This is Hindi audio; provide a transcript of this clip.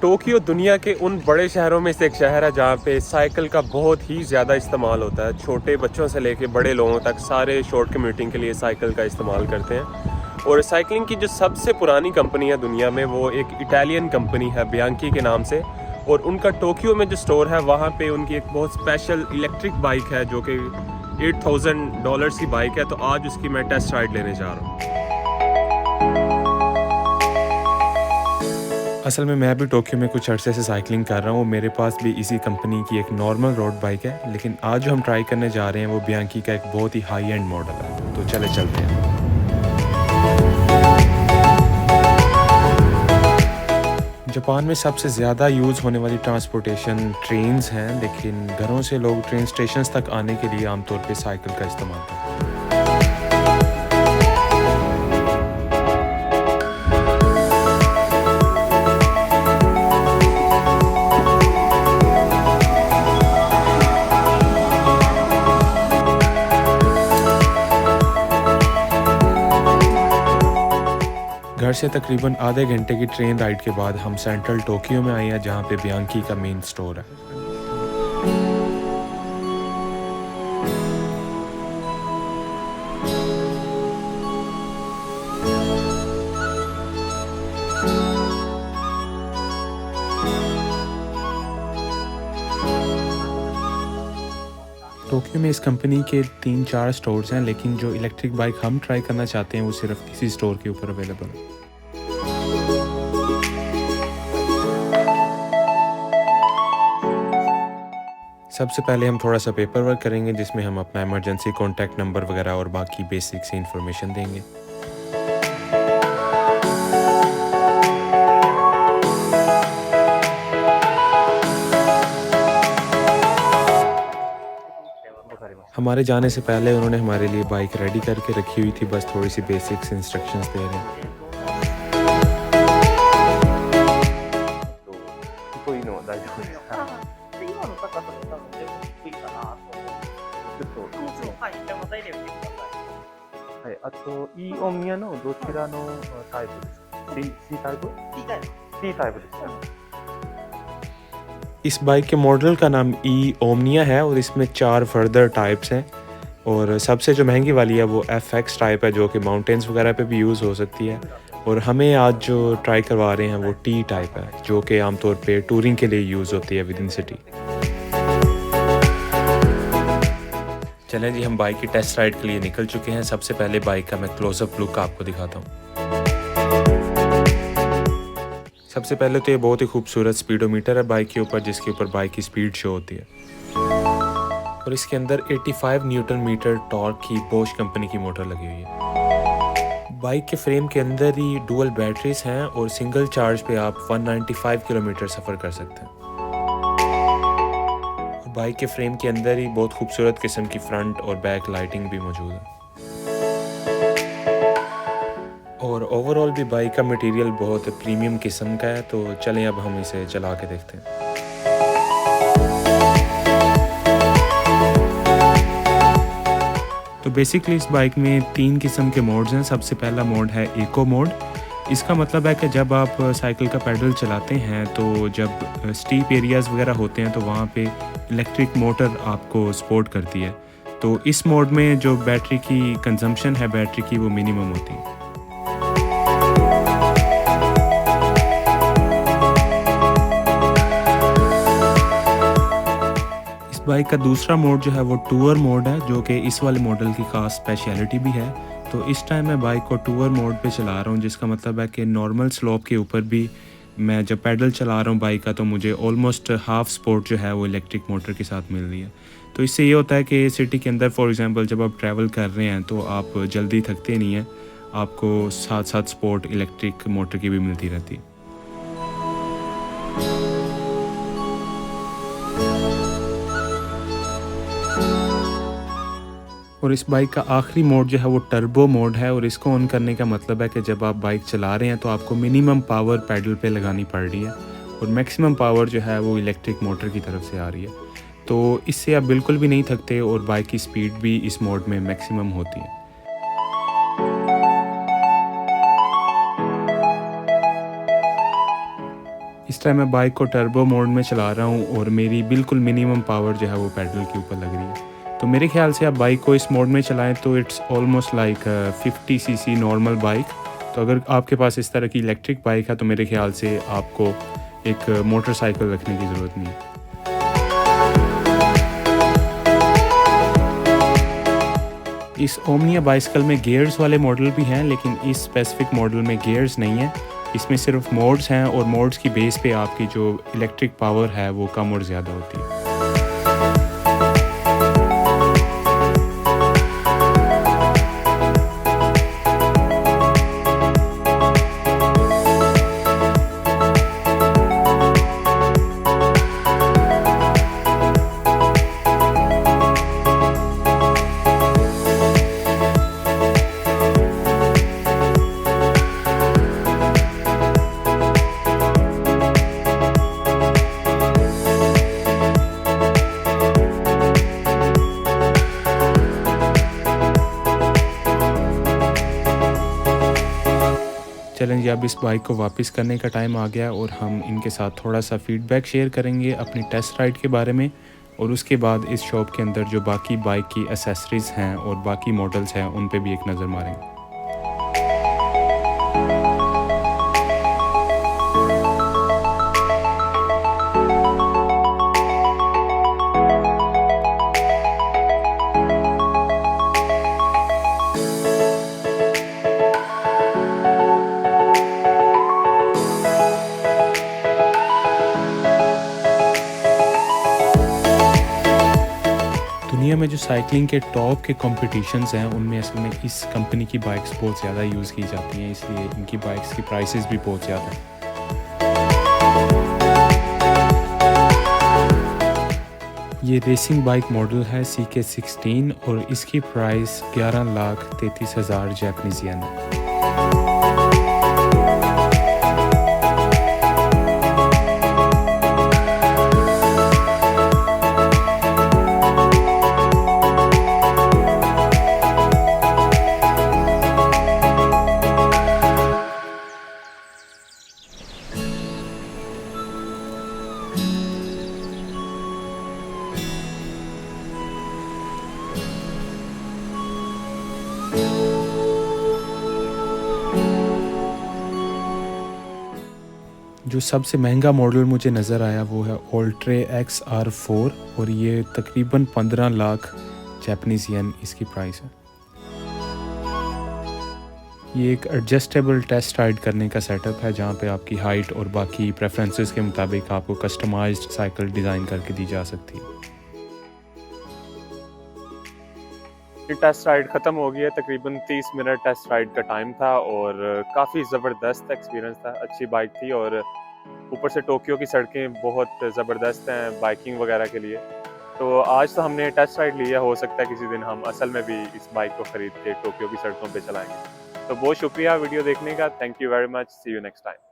टोक्यो दुनिया के उन बड़े शहरों में से एक शहर है जहाँ पे साइकिल का बहुत ही ज़्यादा इस्तेमाल होता है। छोटे बच्चों से लेके बड़े लोगों तक सारे शॉर्ट कम्यूटिंग के लिए साइकिल का इस्तेमाल करते हैं। और साइकिलिंग की जो सबसे पुरानी कंपनी है दुनिया में, वो एक इटालियन कंपनी है बियांकी के नाम से। और उनका टोक्यो में जो स्टोर है वहाँ पे उनकी एक बहुत स्पेशल इलेक्ट्रिक बाइक है जो कि $8,000 की बाइक है। तो आज उसकी मैं टेस्ट राइड लेने जा रहा हूँ। असल में मैं भी टोक्यो में कुछ अर्से से साइकिलिंग कर रहा हूँ। मेरे पास भी इसी कंपनी की एक नॉर्मल रोड बाइक है, लेकिन आज जो हम ट्राई करने जा रहे हैं वो बियांकी का एक बहुत ही हाई एंड मॉडल है। तो चले चलते हैं। जापान में सबसे ज़्यादा यूज़ होने वाली ट्रांसपोर्टेशन ट्रेन्स हैं, लेकिन घरों से लोग ट्रेन स्टेशंस तक आने के लिए आमतौर पे साइकिल का इस्तेमाल करते हैं। घर से तकरीबन आधे घंटे की ट्रेन राइड के बाद हम सेंट्रल टोक्यो में आए हैं, जहाँ पे बियांकी का मेन स्टोर है। टोक्यो में इस कंपनी के 3-4 स्टोर्स हैं, लेकिन जो इलेक्ट्रिक बाइक हम ट्राई करना चाहते हैं वो सिर्फ इसी स्टोर के ऊपर अवेलेबल है। सबसे पहले हम थोड़ा सा पेपर वर्क करेंगे, जिसमें हम अपना इमरजेंसी कॉन्टैक्ट नंबर वगैरह और बाकी बेसिक सी इंफॉर्मेशन देंगे। हमारे जाने से पहले उन्होंने हमारे लिए बाइक रेडी करके रखी हुई थी, बस थोड़ी सी बेसिक्स इंस्ट्रक्शंस दे रहे हैं। E 大宮のどちらのタイプですか? C タイプ? T タイプですか? इस बाइक के मॉडल का नाम ई ओमनिया है और इसमें 4 फर्दर टाइप्स हैं। और सबसे जो महंगी वाली है वो FX टाइप है, जो कि माउंटेन्स वगैरह पे भी यूज़ हो सकती है। और हमें आज जो ट्राई करवा रहे हैं वो T टाइप है, जो कि आमतौर पे टूरिंग के लिए यूज़ होती है विद इन सिटी। चलें जी, हम बाइक की टेस्ट राइड के लिए निकल चुके हैं। सबसे पहले बाइक का मैं क्लोजअप लुक आपको दिखाता हूँ। सबसे पहले तो ये बहुत ही खूबसूरत स्पीडोमीटर है बाइक के ऊपर, जिसके ऊपर बाइक की स्पीड शो होती है। और इसके अंदर 85 न्यूटन मीटर टॉर्क की बोश कंपनी की मोटर लगी हुई है। बाइक के फ्रेम के अंदर ही डुअल बैटरीज हैं और सिंगल चार्ज पे आप 195 किलोमीटर सफ़र कर सकते हैं। और बाइक के फ्रेम के अंदर ही बहुत खूबसूरत किस्म की फ्रंट और बैक लाइटिंग भी मौजूद है। और ओवरऑल भी बाइक का मटेरियल बहुत प्रीमियम किस्म का है। तो चलें अब हम इसे चला के देखते हैं। तो बेसिकली इस बाइक में 3 किस्म के मोड्स हैं। सबसे पहला मोड है इको मोड। इसका मतलब है कि जब आप साइकिल का पैडल चलाते हैं तो जब स्टीप एरियाज़ वगैरह होते हैं तो वहाँ पे इलेक्ट्रिक मोटर आपको सपोर्ट करती है। तो इस मोड में जो बैटरी की कंजम्पशन है बैटरी की वो मिनिमम होती है। बाइक का दूसरा मोड जो है वो टूर मोड है, जो कि इस वाले मॉडल की खास स्पेशलिटी भी है। तो इस टाइम मैं बाइक को टूर मोड पे चला रहा हूँ, जिसका मतलब है कि नॉर्मल स्लोप के ऊपर भी मैं जब पैडल चला रहा हूँ बाइक का तो मुझे ऑलमोस्ट हाफ सपोर्ट जो है वो इलेक्ट्रिक मोटर के साथ मिल रही है। तो इससे ये होता है कि सिटी के अंदर फॉर एग्जांपल जब आप ट्रैवल कर रहे हैं तो आप जल्दी थकते नहीं हैं, आपको साथ साथ सपोर्ट इलेक्ट्रिक मोटर की भी मिलती रहती है। और इस बाइक का आखिरी मोड जो है वो टर्बो मोड है। और इसको ऑन करने का मतलब है कि जब आप बाइक चला रहे हैं तो आपको मिनिमम पावर पैडल पे लगानी पड़ रही है और मैक्सिमम पावर जो है वो इलेक्ट्रिक मोटर की तरफ से आ रही है। तो इससे आप बिल्कुल भी नहीं थकते और बाइक की स्पीड भी इस मोड में मैक्सिमम होती है। इस टाइम मैं बाइक को टर्बो मोड में चला रहा हूँ और मेरी बिल्कुल मिनिमम पावर जो है वो पेडल के ऊपर लग रही है। तो मेरे ख्याल से आप बाइक को इस मोड में चलाएं तो it's almost like 50 CC normal bike. तो अगर आपके पास इस तरह की इलेक्ट्रिक बाइक है तो मेरे ख्याल से आपको एक मोटरसाइकिल रखने की ज़रूरत नहीं है। इस ओमनिया बाइसिकल में गियर्स वाले मॉडल भी हैं, लेकिन इस स्पेसिफिक मॉडल में गियर्स नहीं है। इसमें सिर्फ मोड्स हैं और मोड्स की बेस पे आपकी जो इलेक्ट्रिक पावर है वो कम और ज़्यादा होती है। चलें जी, अब इस बाइक को वापस करने का टाइम आ गया और हम इनके साथ थोड़ा सा फीडबैक शेयर करेंगे अपनी टेस्ट राइड के बारे में, और उसके बाद इस शॉप के अंदर जो बाकी बाइक की एसेसरीज़ हैं और बाकी मॉडल्स हैं उन पे भी एक नज़र मारेंगे। दुनिया में जो साइकिलिंग के टॉप के कॉम्पिटिशन्स हैं उनमें असल में इस कंपनी की बाइक्स बहुत ज़्यादा यूज़ की जाती हैं, इसलिए इनकी बाइक्स की प्राइसेस भी बहुत ज़्यादा हैं। ये रेसिंग बाइक मॉडल है CK16 और इसकी प्राइस 11,33,000 जापानीज़ येन है। जो सबसे महंगा मॉडल मुझे नज़र आया वो है ओल्ट्रे XR4 और ये तकरीबन 15 लाख जापानीज़ येन इसकी प्राइस है। ये एक एडजस्टेबल टेस्ट राइड करने का सेटअप है जहाँ पे आपकी हाइट और बाकी प्रेफरेंसेस के मुताबिक आपको कस्टमाइज्ड साइकिल डिज़ाइन करके दी जा सकती है। ये टेस्ट राइड ख़त्म हो गई है, तकरीबन 30 मिनट टेस्ट राइड का टाइम था और काफ़ी ज़बरदस्त एक्सपीरियंस था। अच्छी बाइक थी और ऊपर से टोक्यो की सड़कें बहुत ज़बरदस्त हैं बाइकिंग वगैरह के लिए। तो आज तो हमने टेस्ट राइड लिया, हो सकता है किसी दिन हम असल में भी इस बाइक को ख़रीद के टोक्यो की सड़कों पे चलाएंगे। तो बहुत शुक्रिया वीडियो देखने का, thank you very much, see you next time.